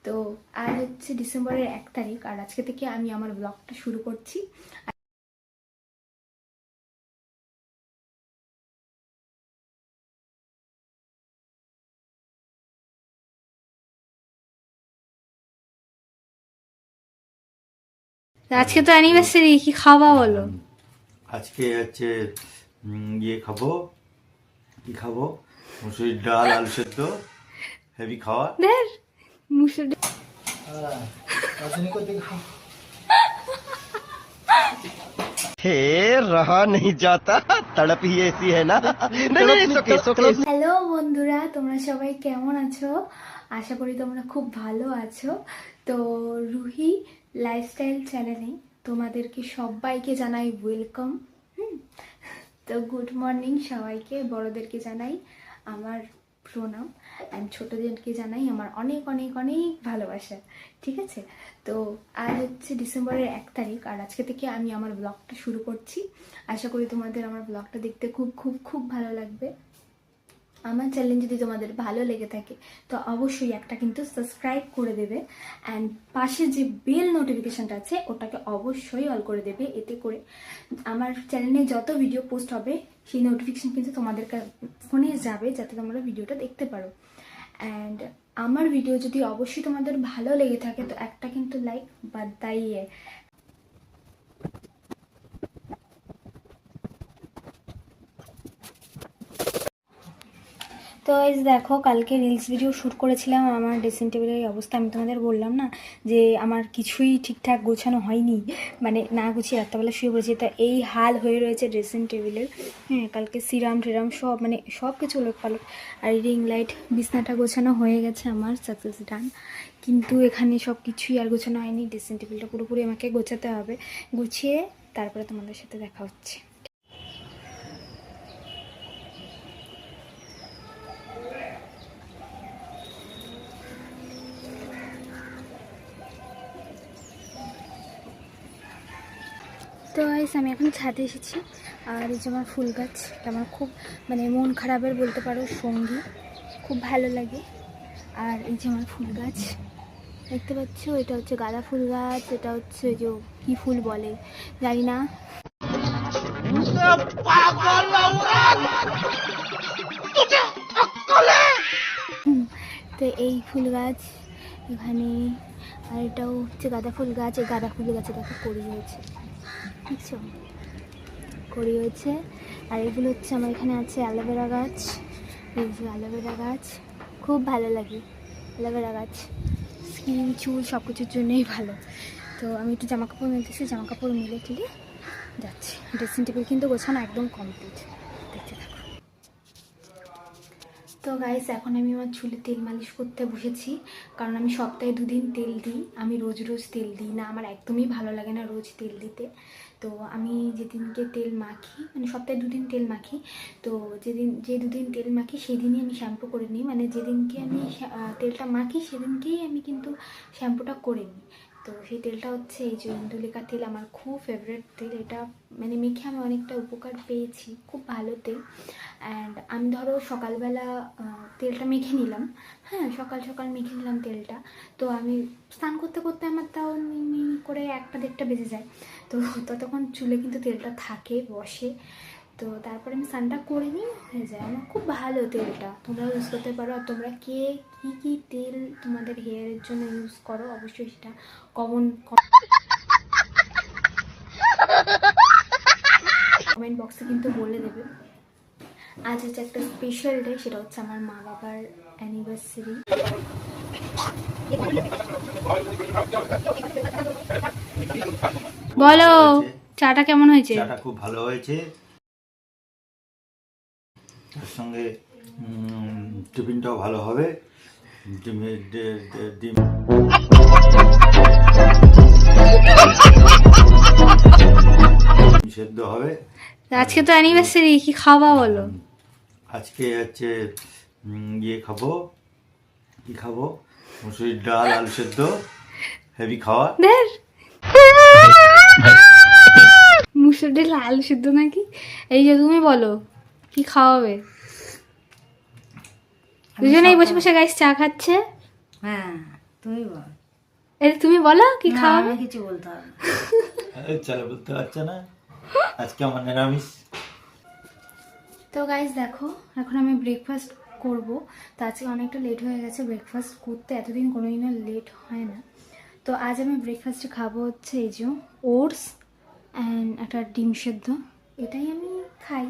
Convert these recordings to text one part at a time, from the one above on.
তো আজ হচ্ছে ডিসেম্বরের 1 তারিখ, আর আজকে থেকে আমি আমার ব্লগটা শুরু করছি। আজকে তো অ্যানিভার্সারি, কি খাওয়া বলো? আজকে হচ্ছে ইয়ে খাবো, কি খাবো, মুসুরির ডাল, আলু সেদ্ধ, হেভি খাওয়া। দেখ মুসুর हे रहा नहीं जाता, तड़प ही ऐसी है ना। नहीं, হ্যালো বন্ধুরা, তোমরা সবাই কেমন আছো? আশা করি তোমরা খুব ভালো আছো। তো রুহি লাইফস্টাইল চ্যানেলে তোমাদেরকে সবাইকে জানাই ওয়েলকাম। তো গুড মর্নিং সবাইকে, বড়দেরকে জানাই আমার প্রণাম, অ্যান্ড ছোটদেরকে জানাই আমার অনেক অনেক অনেক ভালোবাসা। ঠিক আছে, তো আজ হচ্ছে ডিসেম্বরের 1 তারিখ, আর আজকে থেকে আমি আমার ব্লগটা শুরু করছি। আশা করি তোমাদের আমার ব্লগটা দেখতে খুব খুব খুব ভালো লাগবে। আমার চ্যানেল যদি তোমাদের ভালো লেগে থাকে তো অবশ্যই একটা কিন্তু সাবস্ক্রাইব করে দেবে, অ্যান্ড পাশে যে বেল নোটিফিকেশানটা আছে ওটাকে অবশ্যই অল করে দেবে। এতে করে আমার চ্যানেলে যত ভিডিও পোস্ট হবে সেই নোটিফিকেশান কিন্তু তোমাদের ফোনে যাবে, যাতে তোমরা ভিডিওটা দেখতে পারো। অ্যান্ড আমার ভিডিও যদি অবশ্যই তোমাদের ভালো লেগে থাকে তো একটা কিন্তু লাইক বাদাইয়ে। তো এই দেখো, কালকে রিলস ভিডিও শ্যুট করেছিলাম আমার ড্রেসিং টেবিলের অবস্থা। আমি তোমাদের বললাম না যে আমার কিছুই ঠিকঠাক গোছানো হয়নি, মানে না গুছিয়ে রাত্রেবেলা শুয়ে পড়েছি, তা এই হাল হয়ে রয়েছে ড্রেসিং টেবিলের। হ্যাঁ, কালকে সিরাম টিরাম সব মানে সব কিছু লোক পালক, আর রিং লাইট বিছনাটা গোছানো হয়ে গেছে আমার, সাকসেস ডান। কিন্তু এখানে সব কিছুই আর গোছানো হয়নি। ড্রেসিং টেবিলটা পুরোপুরি আমাকে গোছাতে হবে, গুছিয়ে তারপরে তোমাদের সাথে দেখা হচ্ছে। তো গাইস, আমি এখন ছাদে এসেছি, আর এই যে আমার ফুল গাছ, এটা আমার খুব মানে মন খারাপের বলতে পারো সঙ্গী, খুব ভালো লাগে। আর এই যে আমার ফুল গাছ দেখতে পাচ্ছ, এটা হচ্ছে গাঁদা ফুল গাছ, এটা হচ্ছে যে কি ফুল বলে জানি না। তো এই ফুল গাছ এখানে, আর এটাও হচ্ছে গাঁদা ফুল গাছ। এই গাঁদা ফুল গাছে দেখো কড়ি হয়েছে, বুঝছো, কড়ি হয়েছে। আর এগুলো হচ্ছে আমার এখানে আছে অ্যালোভেরা গাছ, এই যে অ্যালোভেরা গাছ, খুব ভালো লাগে অ্যালোভেরা গাছ, স্কিন চুল সব কিছুর জন্যই ভালো। তো আমি একটু জামা কাপড় মিলতেছি, জামা কাপড় মিলে টিলে যাচ্ছি। ড্রেসিং টেবিল কিন্তু গোছানো একদম কমপ্লিট, দেখতে থাকো। তো গাইস, এখন আমি আমার চুলে তেল মালিশ করতে বসেছি, কারণ আমি সপ্তাহে 2 দিন তেল দিই। আমি রোজ রোজ তেল দিই না, আমার একদমই ভালো লাগে না রোজ তেল দিতে। তো আমি যেদিনকে তেল মাখি, মানে সপ্তাহে 2 দিন তেল মাখি, তো যে 2 দিন তেল মাখি সেদিনই আমি শ্যাম্পু করে নিই। মানে যেদিনকে আমি তেলটা মাখি সেদিনকেই আমি কিন্তু শ্যাম্পুটা করে নিই। তো সেই তেলটা হচ্ছে এই যে ইন্দুলেখা তেল, আমার খুব ফেভারিট তেল এটা। মানে মেখে আমি অনেকটা উপকার পেয়েছি, খুব ভালো তেল। অ্যান্ড আমি ধরো সকালবেলা তেলটা মেখে নিলাম, হ্যাঁ সকাল সকাল মেখে নিলাম তেলটা, তো আমি স্নান করতে করতে আমার তাও করে 1টা 1:30 বেজে যায়। তো ততক্ষণ চুলে কিন্তু তেলটা থাকে, বসে। তো তারপরে আমি স্নানটা করে নিই, হয়ে যায়। আমার খুব ভালো তেলটা, তোমরাও ইউজ করতে পারো। আর তোমরা কে কী কী তেল তোমাদের হেয়ারের জন্য ইউজ করো অবশ্যই সেটা কমেন্ট বক্সে কিন্তু বলে দেবে। আজ হচ্ছে একটা স্পেশাল ডে, সেটা হচ্ছে আমার মা বাবার অ্যানিভার্সারি। বলো, চাটা কেমন হয়েছে? চাটা খুব ভালো হয়েছে, তার সঙ্গে টিফিনটাও ভালো হবে। ডিম সেদ্ধ হবে। আজকে তো অ্যানিভার্সারি, কি খাওয়া বলো? আজকে হচ্ছে ইয়ে খাবো, কি খাবো, মুসুরির ডাল, আলু সেদ্ধ, হেভি খাওয়া। দেখ মুসুর ডাল আলু সিদ্ধ নাকি? এই যে তুমি বলো কি খাওয়াবে? দুজনেই বসে বসে গাইস চা খাচ্ছে। হ্যাঁ, তুমি বল। এটা তুমি বলো কি না, খাওয়াবে। আমি কিছু বলতে হবে না। চলো বলতে পারছে না, আজকে আমার নিরামিষ। তো গাইজ দেখো, এখন আমি ব্রেকফাস্ট করব। তো আজকে অনেকটা লেট হয়ে গেছে ব্রেকফাস্ট করতে, এতদিন কোনোদিনও লেট হয় না। তো আজ আমি ব্রেকফাস্টে খাবো হচ্ছে এই যে ওটস অ্যান্ড একটা ডিম সেদ্ধ। এটাই আমি খাই,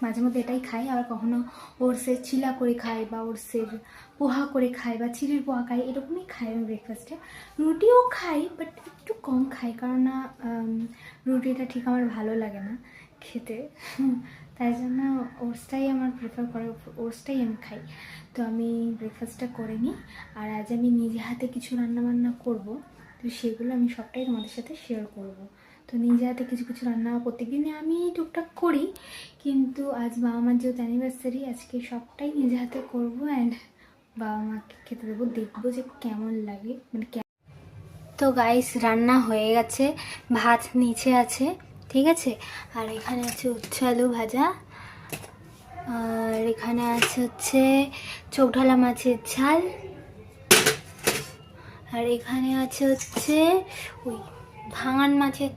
মাঝে মধ্যে এটাই খাই। আবার কখনো ওটসের চিলা করে খাই, বা ওটসের পোহা করে খাই, বা চিড়ের পোহা খাই, এরকমই খাই আমি ব্রেকফাস্টে। রুটিও খাই, বাট একটু কম খাই, কারণ না রুটিটা ঠিক আমার ভালো লাগে না খেতে। তাই জন্য ওটসটাই আমার প্রেফার করে, ওটসটাই আমি খাই। তো আমি ব্রেকফাস্টটা করে নিই। আর আজ আমি নিজে হাতে কিছু রান্নাবান্না করব, তো সেগুলো আমি সবটাই তোমাদের সাথে শেয়ার করব। তো নিজে হাতে কিছু কিছু রান্না প্রত্যেকদিনে আমি টুকটাক করি, কিন্তু আজ বাবা মার যেহেতু অ্যানিভার্সারি, আজকে সবটাই নিজে হাতে করবো অ্যান্ড বাবা মাকে খেতে দেবো, দেখবো যে কেমন লাগে মানে। তো গাইস রান্না হয়ে গেছে, ভাত নিচে আছে, ঠিক আছে। আর এখানে আছে উচ্ছে আলু ভাজা, আর এখানে আছে হচ্ছে চোখ ঢালা মাছের ঝাল, আর এখানে আছে হচ্ছে ওই ভাঙান মাছের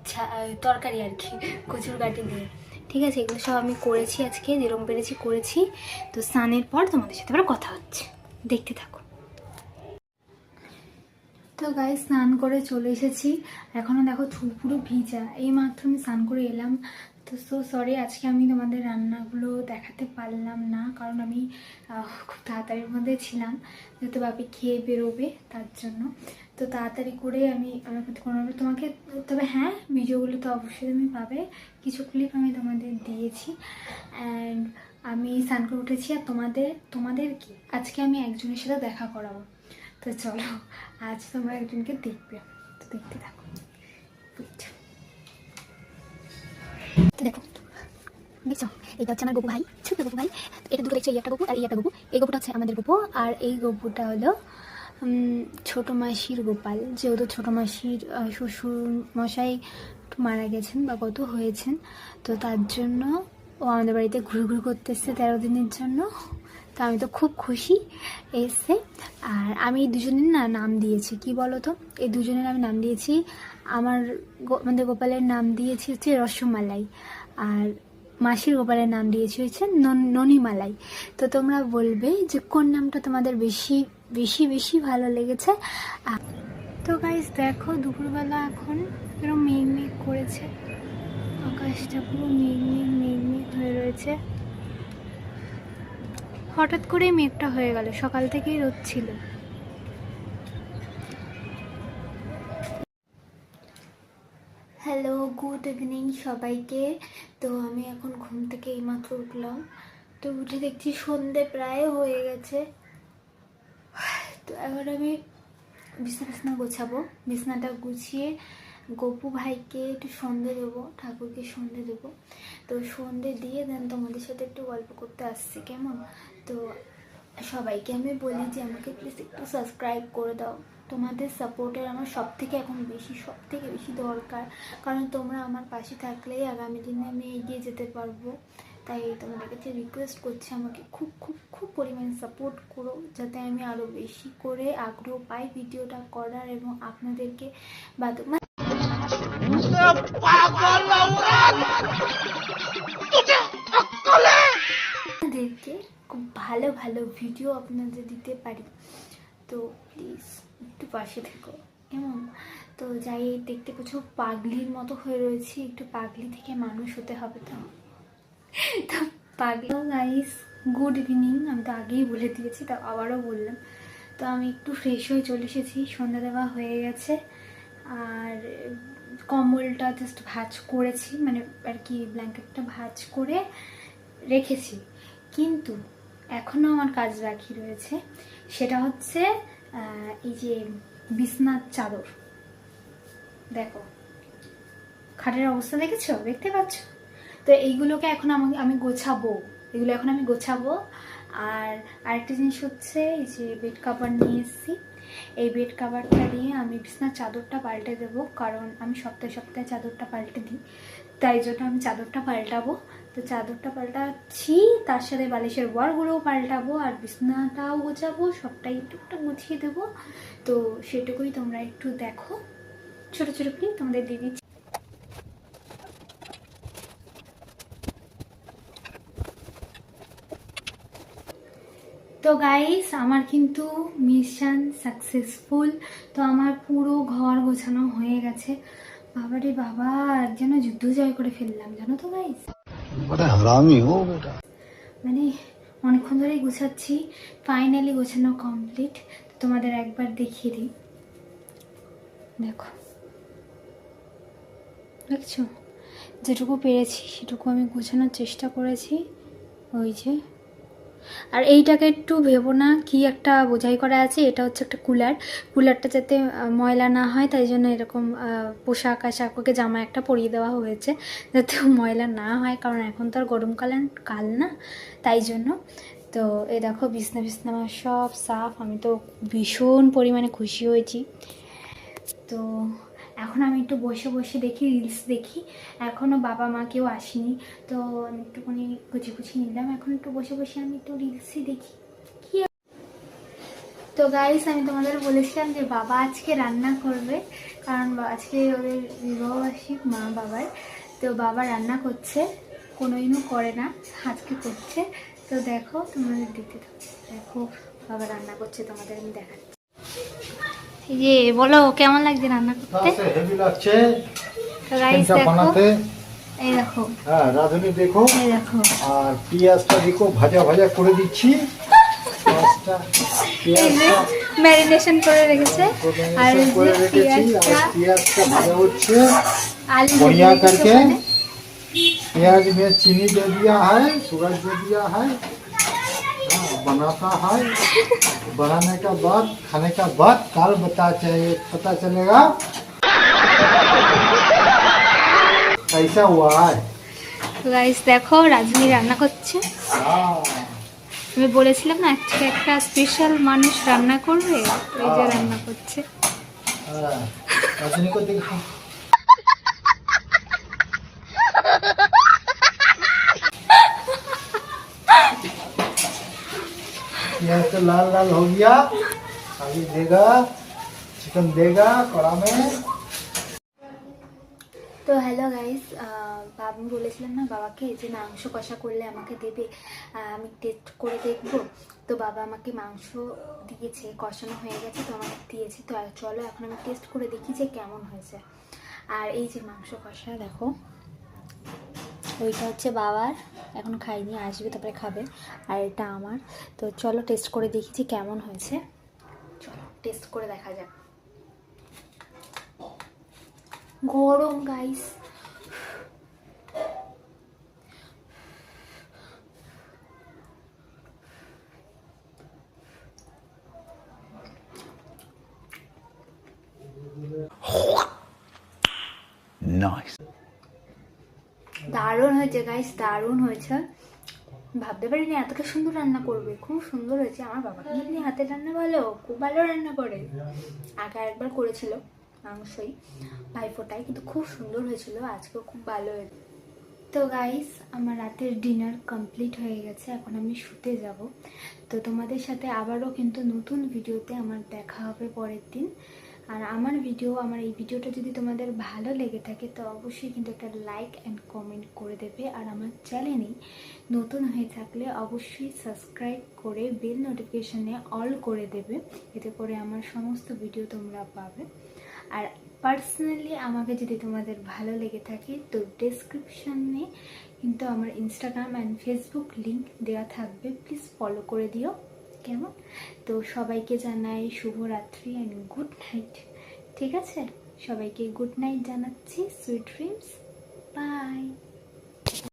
তরকারি আর কি, কচুর গাটি দিয়ে। ঠিক আছে, এগুলো সব আমি করেছি আজকে, যেরকম পেরেছি করেছি। তো স্নানের পর তোমাদের সাথে আবার কথা হচ্ছে, দেখতে থাকো। তো গায়ে স্নান করে চলে এসেছি, এখনও দেখো চুল পুরো ভিজা, এই মাত্র আমি স্নান করে এলাম। তো সো সরি, আজকে আমি তোমাদের রান্নাগুলো দেখাতে পারলাম না, কারণ আমি খুব তাড়াতাড়ির মধ্যে ছিলাম, যেহেতু বাপি খেয়ে বেরোবে তার জন্য। তো তাড়াতাড়ি করে আমি কোনোভাবে তোমাকে, তবে হ্যাঁ ভিডিওগুলো তো অবশ্যই তুমি পাবে, কিছু ক্লিপ আমি তোমাদের দিয়েছি। অ্যান্ড আমি স্নান করে উঠেছি, আর তোমাদের কি আজকে আমি একজনের সাথে দেখা করাবো। তো চলো, আজ তোমরা একজনকে দেখবে, তো দেখতে থাকো। তো দেখো, দেখছো এটা হচ্ছে আমার গপু ভাই, ছোট গপু ভাই। এটা দুটো দেখছো, এই একটা গপু আর এই একটা গপু। এই গপুটা হচ্ছে আমাদের গপু, আর এই গপুটা হলো ছোট মাসির গোপাল। যেহেতু ছোট মাসির শ্বশুর মশাই মারা গেছেন বা কত হয়েছেন, তো তার জন্য ও আমাদের বাড়িতে ঘুরঘুর করতে এসছে 13 দিনের জন্য। তো আমি তো খুব খুশি এসে। আর আমি এই দুজনের নাম দিয়েছি, কি বলো তো, এই দুজনের আমি নাম দিয়েছি, আমাদের গোপালের নাম দিয়েছি হচ্ছে রসমালাই, আর মাসির গোপালের নাম দিয়েছি হচ্ছে ননিমালাই। তো তোমরা বলবে যে কোন নামটা তোমাদের বেশি বেশি বেশি ভালো লেগেছে। তো গাইস দেখো, দুপুরবেলা এখন এরকম মেঘ করেছে, আকাশটা পুরো মেঘ হয়ে রয়েছে। হঠাৎ করেই মেঘটা হয়ে গেল, সকাল থেকেই রোদ ছিল। হ্যালো, গুড ইভিনিং সবাইকে। তো আমি এখন ঘুম থেকে এইমাত্র উঠলাম, তো উঠে দেখছি সন্ধে প্রায় হয়ে গেছে। তো এবার আমি বিছানা গোছাবো, বিছানাটা গুছিয়ে গপু ভাইকে একটু সন্ধে দেবো, ঠাকুরকে সন্ধে দেবো। তো সন্ধে দিয়ে দেন তোমাদের সাথে একটু গল্প করতে আসছি, কেমন? তো সবাইকে আমি বলি যে আমাকে প্লিজ একটু সাবস্ক্রাইব করে দাও, তোমাদের সাপোর্টের আমার সব থেকে বেশি দরকার, কারণ তোমরা আমার পাশে থাকলেই আগামী দিনে আমি এগিয়ে যেতে পারবো। তাই তোমাদের কাছে রিকোয়েস্ট করছি, আমাকে খুব খুব খুব পরিমাণে সাপোর্ট করো, যাতে আমি আরও বেশি করে আগ্রহ পাই ভিডিওটা করার, এবং আপনাদেরকে আপনাদেরকে খুব ভালো ভালো ভিডিও আপনাদের দিতে পারি। তো প্লিজ একটু পাশে থেকো, কেমন? তো যাই, দেখতে পাচ্ছ পাগলির মতো হয়ে রয়েছি, একটু পাগলি থেকে মানুষ হতে হবে। তো পাগলি গাইস, গুড ইভিনিং, আমি তো আগেই বলে দিয়েছি, তা আবারও বললাম। তো আমি একটু ফ্রেশ হয়ে চলে এসেছি, সন্ধ্যা দেওয়া হয়ে গেছে, আর কম্বলটা জাস্ট ভাঁজ করেছি, মানে আর কি ব্ল্যাঙ্কেটটা ভাঁজ করে রেখেছি, কিন্তু এখনও আমার কাজ বাকি রয়েছে। সেটা হচ্ছে এই যে বিছনার চাদর, দেখো খাটের অবস্থা দেখতে পাচ্ছ? তো এইগুলোকে এখন আমি গোছাবো, আর আরেকটা জিনিস হচ্ছে এই যে বেড কাভার নিয়ে এসেছি, এই বেড কাভারটা দিয়ে আমি বিছনার চাদরটা পাল্টে দেবো, কারণ আমি সপ্তাহে চাদরটা পাল্টে দিই, তাই জন্য আমি চাদরটা পাল্টাবো। তো চাদরটা পাল্টাচ্ছি, তার সাথে বালিশের ওয়ারগুলোও পাল্টাবো, আর বিছনাটাও গোছাবো, সবটাই টুকটাক গুছিয়ে দেবো। তো সেটুকুই তোমরা একটু দেখো, ছোট ছোট ক্লিপ তোমাদের দিয়ে দিচ্ছি। তো গাইস, আমার কিন্তু মিশন সাকসেসফুল। তো আমার পুরো ঘর গোছানো হয়ে গেছে। বাবারে বাবা, যেন যুদ্ধ জয় করে ফেললাম, জানো তো গাইস। মানে অনেকক্ষণ ধরেই গুছাচ্ছি, ফাইনালি গোছানো কমপ্লিট। তোমাদের একবার দেখিয়ে দিই, দেখো, দেখছো, যেটুকু পেরেছি সেটুকু আমি গোছানোর চেষ্টা করেছি। ওই যে, আর এইটাকে একটু ভেবো না কি একটা বোঝাই করা আছে, এটা হচ্ছে একটা কুলারটা যাতে ময়লা না হয়, তাই জন্য এরকম পোশাক আশাক ওকে জামা একটা পরিয়ে দেওয়া হয়েছে যাতে ময়লা না হয়, কারণ এখন তো আর গরমকালের কাল না, তাই জন্য। তো এই দেখো, বিছনা আমার সব সাফ। আমি তো ভীষণ পরিমাণে খুশি হয়েছি। তো এখন আমি একটু বসে বসে দেখি, রিলস দেখি। এখনও বাবা মা কেউ আসেনি, তো আমি একটুখানি গুছিয়ে নিলাম। এখন একটু বসে বসে আমি একটু রিলসই দেখি। কি তো গাইস, আমি তোমাদের বলেছিলাম যে বাবা আজকে রান্না করবে, কারণ আজকে ওদের বিবাহবার্ষিক মা বাবার। তো বাবা রান্না করছে, কোনোদিনও করে না, আজকে করছে। তো দেখো, তোমাদের দেখতে থাকো, দেখো বাবা রান্না করছে, তোমাদের আমি দেখাচ্ছি। এই যে বলো, কেমন লাগছে রান্না করতে? হেভি লাগছে তো গাইস দেখো, বানাতে। এই দেখো, হ্যাঁ রাঁধুনি দেখো, এই দেখো, আর পেঁয়াজটা দেখো ভাজা করে দিচ্ছি। পেঁয়াজটা ম্যারিনেশন করে রেখেছে, আর এই করে যে রেখেছি, আর পেঁয়াজটা ভাজা হচ্ছে आलू बढ़िया दे दिए करके। मैंने। प्याज में चीनी दे दिया है, शुगर दे दिया है। हाँ, बनाता है, बनाने का बाद, खाने का बाद कल पता चलेगा कैसा हुआ है। তো গাইস দেখো, রাজনী রান্না করছে। हाँ, আমি বলেছিলাম না আজকে একটা স্পেশাল মানুষ রান্না করবে, এই যে রান্না করছে। हाँ, रजनी को दिखा। प्याज तो लाल लाल हो गया, अभी देगा चिकन देगा कड़ा में। তো হ্যালো গাইস, আমি বলেছিলাম না বাবাকে যে মাংস কষা করলে আমাকে দেবে, আমি টেস্ট করে দেখবো। তো বাবা আমাকে মাংস দিয়েছে, কষানো হয়ে গেছে, তো আমাকে দিয়েছে। তো চলো এখন আমি টেস্ট করে দেখি যে কেমন হয়েছে। আর এই যে মাংস কষা দেখো, ওইটা হচ্ছে বাবার, এখন খাইনি, আসবে তারপরে খাবে। আর এটা আমার। তো চলো টেস্ট করে দেখি যে কেমন হয়েছে। চলো টেস্ট করে দেখা যাক। গরম গাইস, দারুণ হয়েছে গাইস, দারুণ হয়েছে। ভাবতে পারিনি এতটা সুন্দর রান্না করবে, খুব সুন্দর হয়েছে। আমার বাবাকে এমনি হাতের রান্না ভালো, খুব ভালো রান্না করে। আগে আরেকবার করেছিল মাংসই ভাইফোঁটায়, কিন্তু খুব সুন্দর হয়েছিল, আজকেও খুব ভালো হয়েছে। তো গাইস, আমার রাতের ডিনার কমপ্লিট হয়ে গেছে, এখন আমি শুতে যাব। তো তোমাদের সাথে আবারও কিন্তু নতুন ভিডিওতে আমার দেখা হবে পরের দিন। আর আমার এই ভিডিওটা যদি তোমাদের ভালো লেগে থাকে, তো অবশ্যই কিন্তু একটা লাইক অ্যান্ড কমেন্ট করে দেবে। আর আমার চ্যানেলে নতুন হয়ে থাকলে অবশ্যই সাবস্ক্রাইব করে বেল নোটিফিকেশানে অল করে দেবে, এতে করে আমার সমস্ত ভিডিও তোমরা পাবে। আর পার্সোনালি আমাকে যদি তোমাদের ভালো লেগে থাকে, তো ডেসক্রিপশানে কিন্তু আমার ইনস্টাগ্রাম অ্যান্ড ফেসবুক লিঙ্ক দেওয়া থাকবে, প্লিজ ফলো করে দিও, কেমন? তো সবাইকে জানাই শুভরাত্রি অ্যান্ড গুড নাইট। ঠিক আছে, সবাইকে গুড নাইট জানাচ্ছি, সুইট ড্রিমস, বাই।